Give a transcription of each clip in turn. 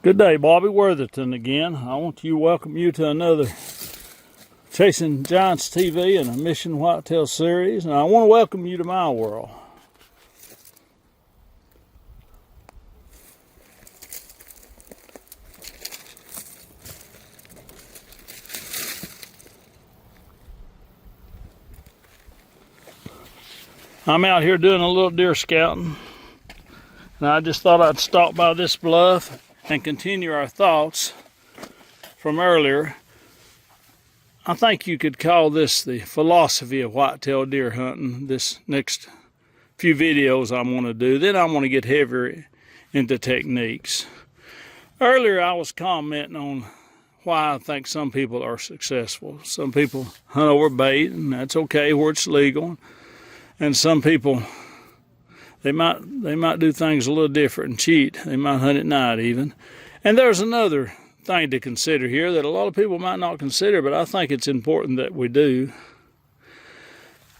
Good day, Bobby Worthington again. I want to welcome you to another Chasing Giants TV and a Mission Whitetail series, and I want to welcome you to my world. I'm out here doing a little deer scouting, and I just thought I'd stop by this bluff and continue our thoughts from earlier. I think you could call this the philosophy of whitetail deer hunting, this next few videos I want to do. Then I want to get heavier into techniques. Earlier I was commenting on why I think some people are successful. Some people hunt over bait, and that's okay where it's legal. And some people, they might do things a little different and cheat. They might hunt at night even. And there's another thing to consider here that a lot of people might not consider, but I think it's important that we do.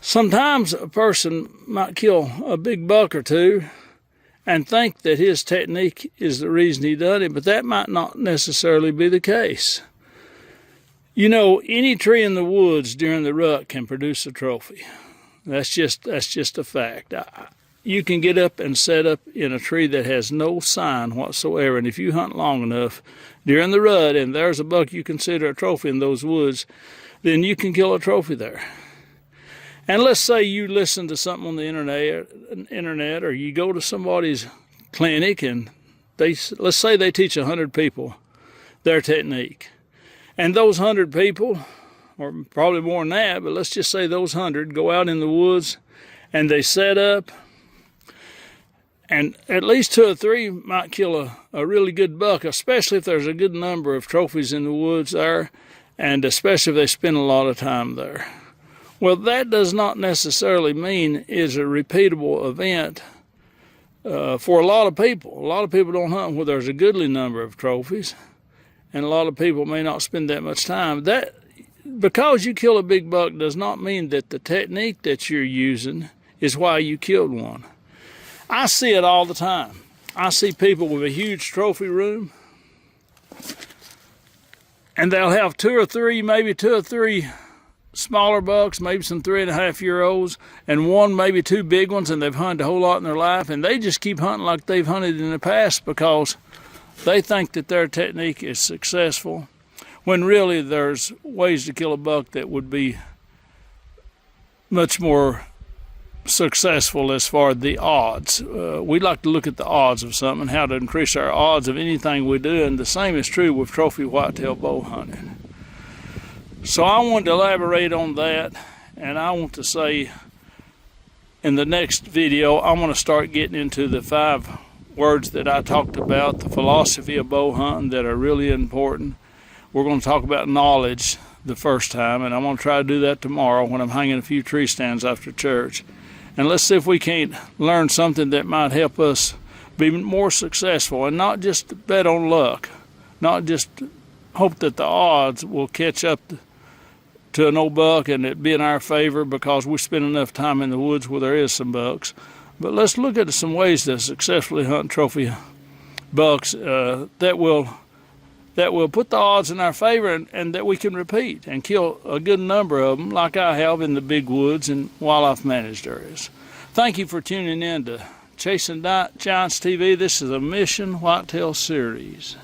Sometimes a person might kill a big buck or two and think that his technique is the reason he done it, but that might not necessarily be the case. You know, any tree in the woods during the rut can produce a trophy. That's just a fact. You can get up and set up in a tree that has no sign whatsoever, and if you hunt long enough during the rut and there's a buck you consider a trophy in those woods, then you can kill a trophy there. And let's say you listen to something on the internet, or you go to somebody's clinic and let's say they teach 100 people their technique, and those 100 people, or probably more than that, but let's just say those 100 go out in the woods and they set up, and at least 2 or 3 might kill a really good buck, especially if there's a good number of trophies in the woods there, and especially if they spend a lot of time there. Well, that does not necessarily mean it's a repeatable event for a lot of people. A lot of people don't hunt where there's a goodly number of trophies, and a lot of people may not spend that much time. That, because you kill a big buck, does not mean that the technique that you're using is why you killed one. I see it all the time. I see people with a huge trophy room, and they'll have 2 or 3, maybe 2 or 3 smaller bucks, maybe some 3.5-year-olds, and 1, maybe 2 big ones, and they've hunted a whole lot in their life, and they just keep hunting like they've hunted in the past because they think that their technique is successful, when really there's ways to kill a buck that would be much more successful as far as the odds. We like to look at the odds of something, how to increase our odds of anything we do, and the same is true with trophy whitetail bow hunting. So I wanted to elaborate on that, and I want to say in the next video I'm going to start getting into the 5 words that I talked about, the philosophy of bow hunting, that are really important. We're going to talk about knowledge the first time, and I'm going to try to do that tomorrow when I'm hanging a few tree stands after church. And let's see if we can't learn something that might help us be more successful, and not just bet on luck, not just hope that the odds will catch up to an old buck and it be in our favor because we spend enough time in the woods where there is some bucks. But let's look at some ways to successfully hunt trophy bucks that will put the odds in our favor, and that we can repeat and kill a good number of them like I have in the big woods and wildlife managed areas. Thank you for tuning in to Chasing Giants TV. This is a Mission Whitetail series.